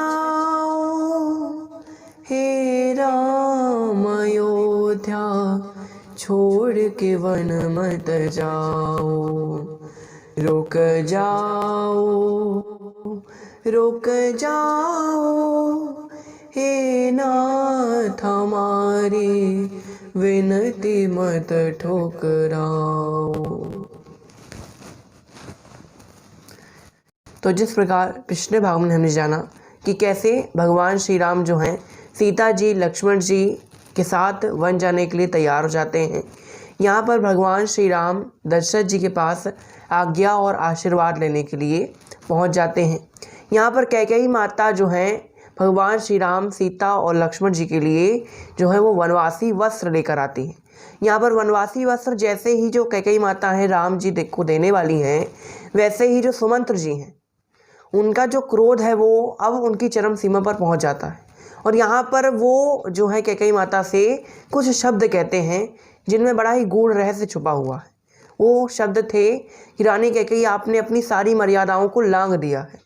जाओ हे राम अयोध्या, छोड़ के वन मत जाओ। रुक जाओ, रुक जाओ हे नाथ हमारी, विनती मत ठुकराओ। तो जिस प्रकार पिछले भाग में हमने जाना कि कैसे भगवान श्री राम जो हैं सीता जी लक्ष्मण जी के साथ वन जाने के लिए तैयार हो जाते हैं। यहाँ पर भगवान श्री राम दशरथ जी के पास आज्ञा और आशीर्वाद लेने के लिए पहुँच जाते हैं। यहाँ पर कैकेयी माता जो हैं भगवान श्री राम सीता और लक्ष्मण जी के लिए जो है वो वनवासी वस्त्र लेकर आती हैं। यहाँ पर वनवासी वस्त्र जैसे ही जो कैकेयी माता हैं राम जी को देने वाली हैं, वैसे ही जो सुमंत्र जी हैं उनका जो क्रोध है वो अब उनकी चरम सीमा पर पहुंच जाता है। और यहाँ पर वो जो है कैकेयी माता से कुछ शब्द कहते हैं जिनमें बड़ा ही गूढ़ रहस्य छुपा हुआ है। वो शब्द थे कि रानी कैकेयी, आपने अपनी सारी मर्यादाओं को लांघ दिया है,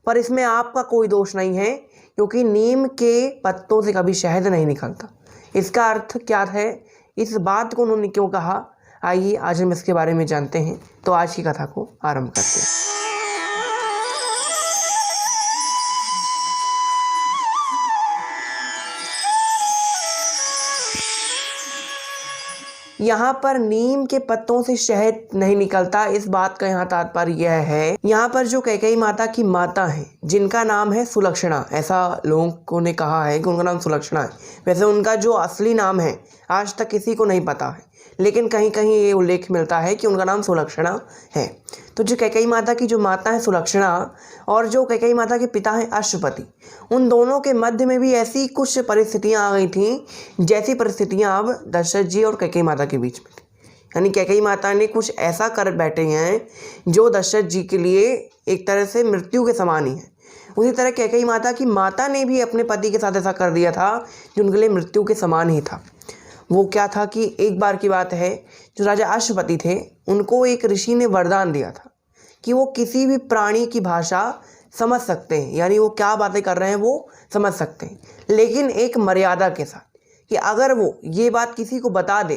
पर इसमें आपका कोई दोष नहीं है, क्योंकि नीम के पत्तों से कभी शहद नहीं निकलता। इसका अर्थ क्या है, इस बात को उन्होंने क्यों कहा, आइए आज हम इसके बारे में जानते हैं। तो आज की कथा को आरंभ करते हैं। यहाँ पर नीम के पत्तों से शहद नहीं निकलता, इस बात का यहाँ तात्पर्य यह है, यहाँ पर जो कैकेयी माता की माता है जिनका नाम है सुलक्षणा, ऐसा लोगों ने कहा है कि उनका नाम सुलक्षणा है। वैसे उनका जो असली नाम है आज तक किसी को नहीं पता है, लेकिन कहीं कहीं ये उल्लेख मिलता है कि उनका नाम सुलक्षणा है। तो जो कैकेयी माता की जो माता है सुलक्षणा और जो कैकेयी माता के पिता हैं अश्वपति, उन दोनों के मध्य में भी ऐसी कुछ परिस्थितियां आ गई थीं जैसी परिस्थितियां अब दशरथ जी और कैकेयी माता के बीच में थी। यानी कैकेयी माता ने कुछ ऐसा कर बैठे हैं जो दशरथ जी के लिए एक तरह से मृत्यु के समान ही है। उसी तरह कैकेयी माता की माता ने भी अपने पति के साथ ऐसा कर दिया था जो उनके लिए मृत्यु के समान ही था। वो क्या था कि एक बार की बात है, जो राजा अश्वपति थे उनको एक ऋषि ने वरदान दिया था कि वो किसी भी प्राणी की भाषा समझ सकते हैं, यानी वो क्या बातें कर रहे हैं वो समझ सकते हैं, लेकिन एक मर्यादा के साथ कि अगर वो ये बात किसी को बता दे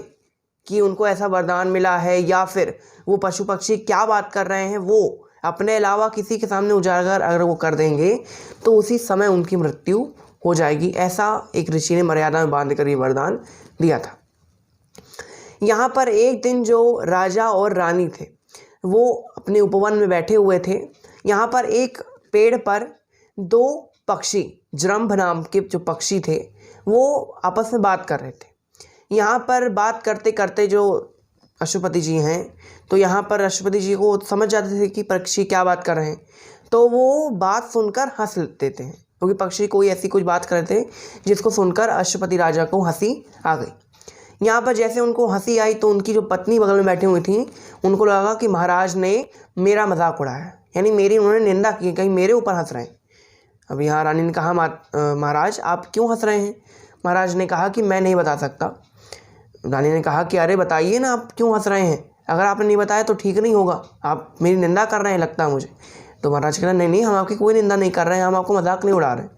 कि उनको ऐसा वरदान मिला है, या फिर वो पशु पक्षी क्या बात कर रहे हैं वो अपने अलावा किसी के सामने उजागर अगर वो कर देंगे तो उसी समय उनकी मृत्यु हो जाएगी। ऐसा एक ऋषि ने मर्यादा में बांध कर ये वरदान दिया था। यहाँ पर एक दिन जो राजा और रानी थे वो अपने उपवन में बैठे हुए थे। यहाँ पर एक पेड़ पर दो पक्षी, जृंभ नाम के जो पक्षी थे, वो आपस में बात कर रहे थे। यहाँ पर बात करते करते जो अश्वपति जी हैं, तो यहाँ पर अश्वपति जी को समझ जाते थे कि पक्षी क्या बात कर रहे हैं, तो वो बात सुनकर हंस देते हैं, क्योंकि पक्षी कोई ऐसी कुछ बात कर रहे थे जिसको सुनकर अश्वपति राजा को हंसी आ गई। यहाँ पर जैसे उनको हंसी आई तो उनकी जो पत्नी बगल में बैठी हुई थी उनको लगा कि महाराज ने मेरा मजाक उड़ाया, यानी मेरी उन्होंने निंदा की, कहीं मेरे ऊपर हंस रहे हैं। अब यहाँ रानी ने कहा, महाराज आप क्यों हंस रहे हैं? महाराज ने कहा कि मैं नहीं बता सकता। रानी ने कहा कि अरे बताइए ना, आप क्यों हंस रहे हैं? अगर आपने नहीं बताया तो ठीक नहीं होगा, आप मेरी निंदा कर रहे हैं लगता है मुझे। तो महाराज कह रहे नहीं नहीं, हम आपकी कोई निंदा नहीं कर रहे हैं, हम आपको मजाक नहीं उड़ा रहे हैं,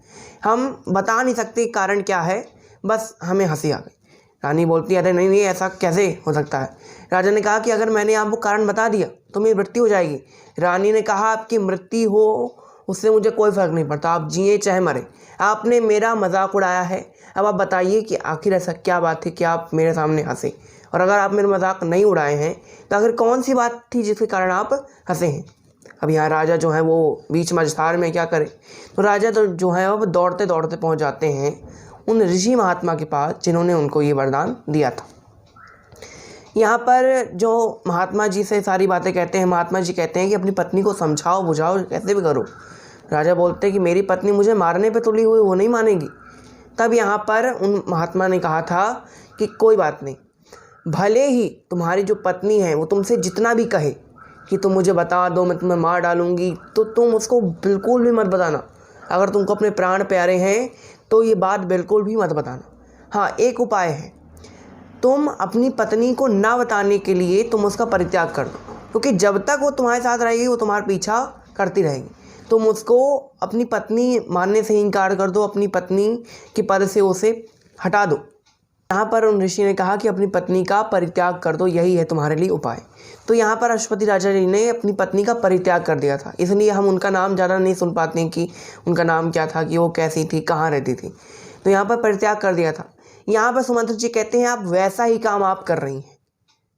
हम बता नहीं सकते कारण क्या है, बस हमें हंसी आ गई। रानी बोलती है अरे नहीं नहीं, ऐसा कैसे हो सकता है? राजा ने कहा कि अगर मैंने आपको कारण बता दिया तो मेरी मृत्यु हो जाएगी। रानी ने कहा आपकी मृत्यु हो उससे मुझे कोई फ़र्क नहीं पड़ता, आप जिए चाहे मरे, आपने मेरा मजाक उड़ाया है। अब आप बताइए कि आखिर ऐसा क्या बात थी कि आप मेरे सामने हंसे, और अगर आप मेरा मजाक नहीं उड़ाए हैं तो आखिर कौन सी बात थी जिसके कारण आप हंसे हैं? अब यहाँ राजा जो है वो बीच मझधार में क्या करे, तो राजा तो जो है वो दौड़ते दौड़ते पहुँच जाते हैं उन ऋषि महात्मा के पास जिन्होंने उनको ये वरदान दिया था। यहाँ पर जो महात्मा जी से सारी बातें कहते हैं, महात्मा जी कहते हैं कि अपनी पत्नी को समझाओ बुझाओ कैसे भी करो। राजा बोलते हैं कि मेरी पत्नी मुझे मारने पे तुली हुई, वो नहीं मानेगी। तब यहाँ पर उन महात्मा ने कहा था कि कोई बात नहीं, भले ही तुम्हारी जो पत्नी है वो तुमसे जितना भी कहे कि तुम मुझे बता दो मैं तुम्हें मार डालूंगी, तो तुम उसको बिल्कुल भी मत बताना। अगर तुमको अपने प्राण प्यारे हैं तो ये बात बिल्कुल भी मत बताना। हाँ, एक उपाय है, तुम अपनी पत्नी को ना बताने के लिए तुम उसका परित्याग कर दो, क्योंकि जब तक वो तुम्हारे साथ रहेगी वो तुम्हारा पीछा करती रहेगी। तुम उसको अपनी पत्नी मानने से इनकार कर दो, अपनी पत्नी के पद से उसे हटा दो। यहाँ पर उन ऋषि ने कहा कि अपनी पत्नी का परित्याग कर दो, यही है तुम्हारे लिए उपाय। तो यहाँ पर अश्वपति राजा जी ने अपनी पत्नी का परित्याग कर दिया था, इसलिए हम उनका नाम ज़्यादा नहीं सुन पाते हैं कि उनका नाम क्या था, कि वो कैसी थी, कहाँ रहती थी। तो यहाँ पर परित्याग कर दिया था। यहाँ पर सुमंत्र जी कहते हैं आप वैसा ही काम आप कर रही हैं,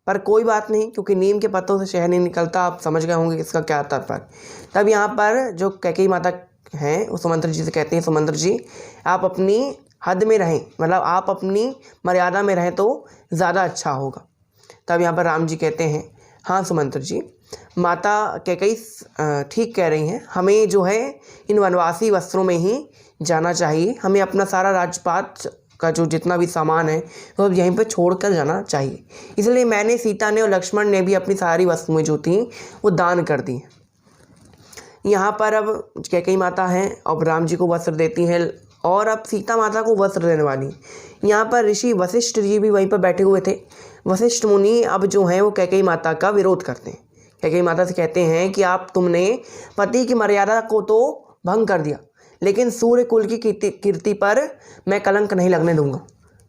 पर कोई बात नहीं, क्योंकि नीम के पत्तों से शहद नहीं निकलता, आप समझ गए होंगे इसका क्या तात्पर्य। तब यहाँ पर जो कैकेयी माता हैं वो सुमंत्र जी से कहते हैं, सुमंत्र जी आप अपनी हद में रहें, मतलब आप अपनी मर्यादा में रहें तो ज़्यादा अच्छा होगा। तब यहाँ पर राम जी कहते हैं, हाँ सुमंत्र जी, माता कैकेयी ठीक कह रही हैं, हमें जो है इन वनवासी वस्त्रों में ही जाना चाहिए, हमें अपना सारा राजपाट का जो जितना भी सामान है वो यहीं पर छोड़ कर जाना चाहिए। इसलिए मैंने, सीता ने और लक्ष्मण ने भी अपनी सारी वस्तुएं जो थी वो दान कर दी। यहाँ पर अब कैकेयी माता हैं, अब राम जी को वस्त्र देती हैं और अब सीता माता को वस्त्र देने वाली। यहाँ पर ऋषि वशिष्ठ जी भी वहीं पर बैठे हुए थे। वशिष्ठ मुनि अब जो हैं वो कैकेयी माता का विरोध करते हैं। कैकेयी माता से कहते हैं कि तुमने पति की मर्यादा को तो भंग कर दिया, लेकिन सूर्य कुल की कीर्ति पर मैं कलंक नहीं लगने दूंगा।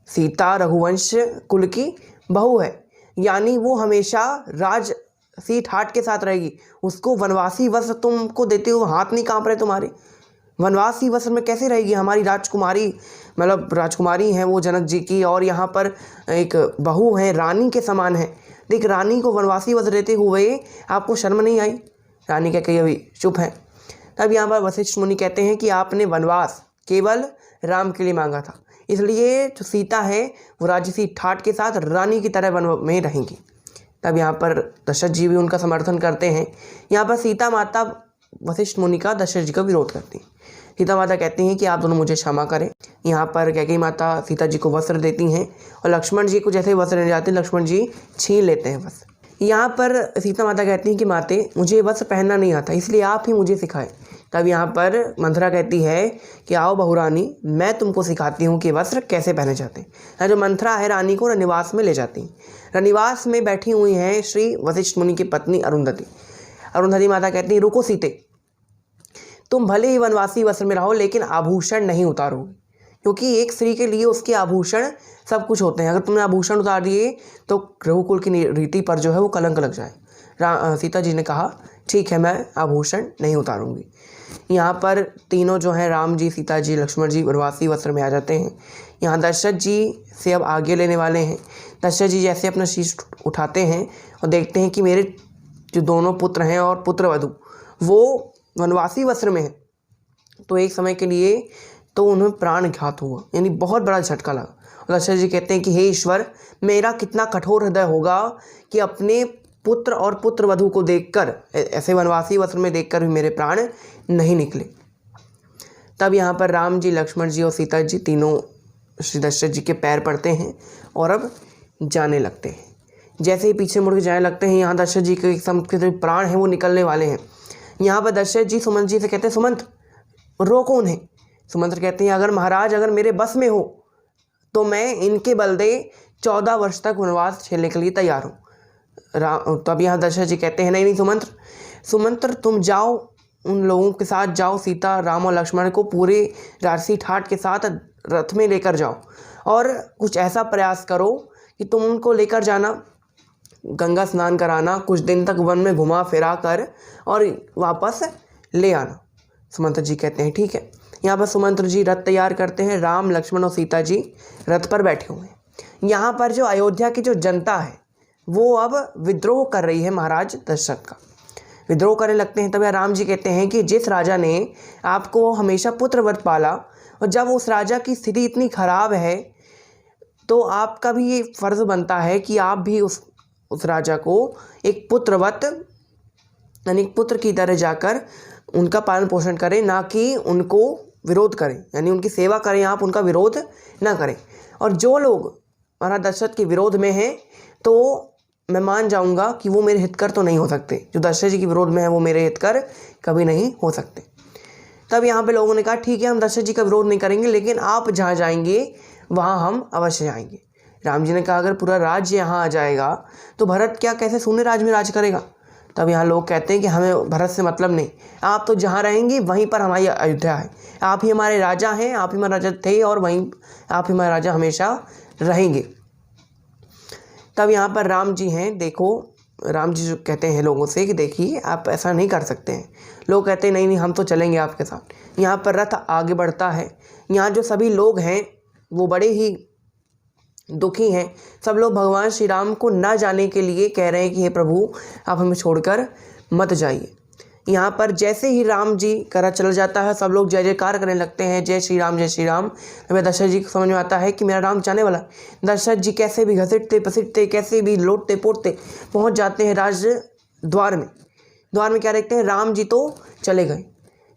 सीता रघुवंश कुल की बहू है, यानी वो हमेशा राज सीट हाट के साथ रहेगी। उसको वनवासी वस्त्र तुमको देते हुए हाथ नहीं कांप रहे तुम्हारे। वनवासी वस्त्र में कैसे रहेगी? हमारी राजकुमारी, मतलब राजकुमारी हैं वो जनक जी की, और यहाँ पर एक बहू है, रानी के समान है। देख, रानी को वनवासी वस्त्र देते हुए आपको शर्म नहीं आई? रानी कह के अभी चुप है। तब यहाँ पर वशिष्ठ मुनि कहते हैं कि आपने वनवास केवल राम के लिए मांगा था, इसलिए जो सीता है वो राजसी ठाट के साथ रानी की तरह वन में रहेंगी। तब यहाँ पर दशरथ जी भी उनका समर्थन करते हैं। यहाँ पर सीता माता वशिष्ठ मुनि का दशरथ जी का विरोध करती हैं। सीता माता कहती हैं कि आप दोनों मुझे क्षमा करें। यहाँ पर कैकेयी माता सीता जी को वस्त्र देती हैं और लक्ष्मण जी को जैसे वस्त्र लेने जाते हैं लक्ष्मण जी छीन लेते हैं वस्त्र। यहाँ पर सीता माता कहती हैं कि माते, मुझे वस्त्र पहनना नहीं आता, इसलिए आप ही मुझे सिखाएं। तब यहाँ पर मंथरा कहती है कि आओ बहुरानी, मैं तुमको सिखाती हूँ कि वस्त्र कैसे पहने जाते हैं। यहाँ जो मंथरा है रानी को रनिवास में ले जाती हैं। रनिवास में बैठी हुई हैं श्री वशिष्ठ मुनि की पत्नी अरुंधति। अरुंधति माता कहती हैं, रुको सीते, तुम भले ही वनवासी वस्त्र में रहो लेकिन आभूषण नहीं उतारोगे, क्योंकि एक स्त्री के लिए उसके आभूषण सब कुछ होते हैं। अगर तुमने आभूषण उतार दिए तो रघुकुल की रीति पर जो है वो कलंक लग जाए। सीता जी ने कहा ठीक है, मैं आभूषण नहीं उतारूंगी। यहाँ पर तीनों जो हैं, राम जी, सीता जी, लक्ष्मण जी, वनवासी वस्त्र में आ जाते हैं। यहाँ दशरथ जी से अब आगे लेने वाले हैं। दशरथ जी जैसे अपना शीश उठाते हैं और देखते हैं कि मेरे जो दोनों पुत्र हैं और पुत्रवधू वो वनवासी वस्त्र में हैं, तो एक समय के लिए तो उन्हें प्राणघात हुआ, यानी बहुत बड़ा झटका लगा। दशरथ जी कहते हैं कि हे ईश्वर, मेरा कितना कठोर हृदय होगा कि अपने पुत्र और पुत्रवधू को देखकर, ऐसे वनवासी वस्त्र में देखकर भी मेरे प्राण नहीं निकले। तब यहाँ पर राम जी, लक्ष्मण जी और सीता जी तीनों श्री दशरथ जी के पैर पड़ते हैं और अब जाने लगते हैं। जैसे ही पीछे मुड़ के जाने लगते हैं, यहाँ दशरथ जी के जो प्राण हैं वो निकलने वाले हैं। यहाँ पर दशरथ जी सुमंत जी से कहते हैं, सुमंत रोको उन्हें। सुमंत कहते हैं, अगर महाराज, अगर मेरे बस में हो तो मैं इनके बलदे 14 वर्ष तक वनवास झेलने के लिए तैयार हूँ। तब यहाँ दशरथ जी कहते हैं, नहीं नहीं सुमंत्र तुम जाओ, उन लोगों के साथ जाओ, सीता, राम और लक्ष्मण को पूरे राजसी ठाट के साथ रथ में लेकर जाओ और कुछ ऐसा प्रयास करो कि तुम उनको लेकर जाना, गंगा स्नान कराना, कुछ दिन तक वन में घुमा फिरा कर और वापस ले आना। सुमंत्र जी कहते हैं ठीक है। यहाँ पर सुमंत्र जी रथ तैयार करते हैं। राम, लक्ष्मण और सीता जी रथ पर बैठे हुए हैं। यहाँ पर जो अयोध्या की जो जनता है वो अब विद्रोह कर रही है महाराज दशरथ का, विद्रोह करने लगते हैं। तब राम जी कहते हैं कि जिस राजा ने आपको हमेशा पुत्रवत पाला और जब उस राजा की स्थिति इतनी खराब है तो आपका भी ये फर्ज बनता है कि आप भी उस राजा को एक पुत्रवत, यानी पुत्र की तरह जाकर उनका पालन पोषण करें, ना कि उनको विरोध करें, यानी उनकी सेवा करें, आप उनका विरोध ना करें। और जो लोग महाराज दशरथ के विरोध में हैं तो मैं मान जाऊंगा कि वो मेरे हितकर तो नहीं हो सकते। जो दशरथ जी के विरोध में है वो मेरे हितकर कभी नहीं हो सकते। तब यहाँ पे लोगों ने कहा ठीक है, हम दशरथ जी का विरोध नहीं करेंगे, लेकिन आप जहाँ जाएंगे वहाँ हम अवश्य जाएंगे। राम जी ने कहा अगर पूरा राज्य यहाँ आ जाएगा तो भरत क्या कैसे शून्य राज्य में राज करेगा? तब यहाँ लोग कहते हैं कि हमें भरत से मतलब नहीं, आप तो जहाँ रहेंगे वहीं पर हमारी अयोध्या है, आप ही हमारे राजा हैं, आप ही हमारे राजा थे और वहीं आप ही हमारे राजा हमेशा रहेंगे। तब यहाँ पर राम जी हैं, देखो राम जी जो कहते हैं लोगों से कि देखिए आप ऐसा नहीं कर सकते हैं। लोग कहते हैं नहीं नहीं हम तो चलेंगे आपके साथ। यहाँ पर रथ आगे बढ़ता है। यहाँ जो सभी लोग हैं वो बड़े ही दुखी हैं। सब लोग भगवान श्री राम को न जाने के लिए कह रहे हैं कि हे प्रभु आप हमें छोड़कर मत जाइए। यहाँ पर जैसे ही राम जी का रथ चल जाता है सब लोग जय जयकार करने लगते हैं, जय श्री राम जय श्री राम। हमें दशरथ जी को समझ में आता है कि मेरा राम जाने वाला। दशरथ जी कैसे भी घसीटते पसीटते, कैसे भी लोटते पोटते पहुँच जाते हैं राज द्वार में। द्वार में क्या देखते हैं, राम जी तो चले गए।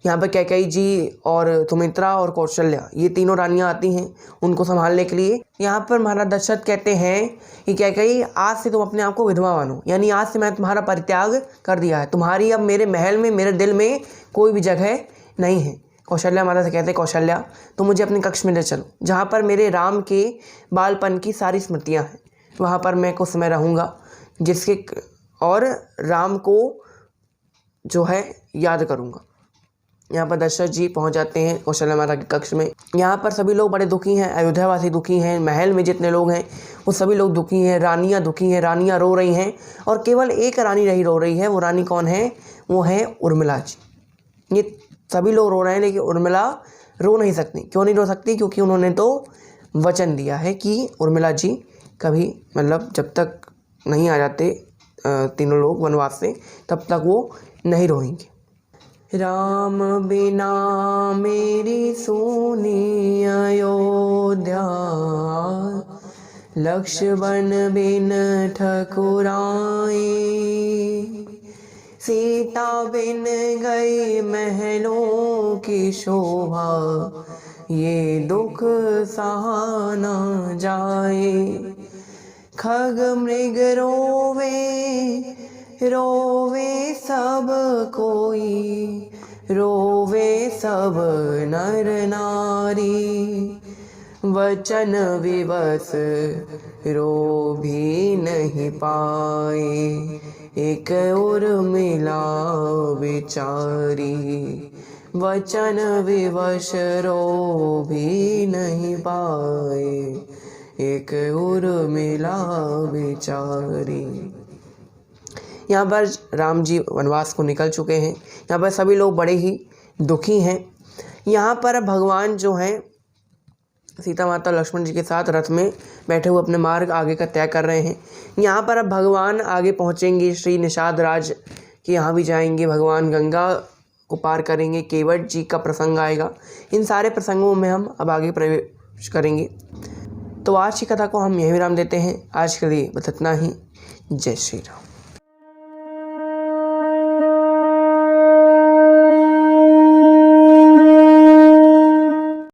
यहाँ पर कैकेयी जी और सुमित्रा और कौशल्या ये तीनों रानियाँ आती हैं उनको संभालने के लिए। यहाँ पर महाराज दशरथ कहते हैं कि कैकेयी आज से तुम अपने आप को विधवा मानो, यानी आज से मैं तुम्हारा परित्याग कर दिया है, तुम्हारी अब मेरे महल में मेरे दिल में कोई भी जगह नहीं है। कौशल्या माता से कहते हैं कौशल्या तुम मुझे अपने कक्ष में ले चलो, जहाँ पर मेरे राम के बालपन की सारी स्मृतियाँ हैं, वहाँ पर मैं कुछ समय रहूँगा जिसके और राम को जो है याद करूँगा। यहाँ पर दशरथ जी पहुँच जाते हैं कौशल्या माता के कक्ष में। यहाँ पर सभी लोग बड़े दुखी हैं, अयोध्यावासी दुखी हैं, महल में जितने लोग हैं वो सभी लोग दुखी हैं, रानियाँ दुखी हैं, रानियाँ रो रही हैं और केवल एक रानी नहीं रो रही है। वो रानी कौन है, वो है उर्मिला जी। ये सभी लोग रो रहे हैं लेकिन उर्मिला रो नहीं सकती। क्यों नहीं रो सकती, क्योंकि उन्होंने तो वचन दिया है कि उर्मिला जी कभी मतलब जब तक नहीं आ जाते तीनों लोग वनवास से तब तक वो नहीं रोएंगे। राम बिना मेरी सोनी अयोध्या, लक्ष्मण बिन ठकुराई, सीता बिन गई महलों की शोभा, ये दुख सहा न जाए। खग मृग रोवे रोवे सब कोई, रोवे सब नर नारी, वचन विवश रो भी नहीं पाए, एक उर्मिला बेचारी, वचन विवश रो भी नहीं पाए, एक उर्मिला बेचारी। यहाँ पर राम जी वनवास को निकल चुके हैं। यहाँ पर सभी लोग बड़े ही दुखी हैं। यहाँ पर भगवान जो हैं सीता माता लक्ष्मण जी के साथ रथ में बैठे हुए अपने मार्ग आगे का तय कर रहे हैं। यहाँ पर अब भगवान आगे पहुँचेंगे, श्री निषाद राज के यहाँ भी जाएंगे, भगवान गंगा को पार करेंगे, केवट जी का प्रसंग आएगा। इन सारे प्रसंगों में हम अब आगे प्रवेश करेंगे। तो आज की कथा को हम यहीं विराम देते हैं। आज के लिए बस इतना ही। जय श्री राम।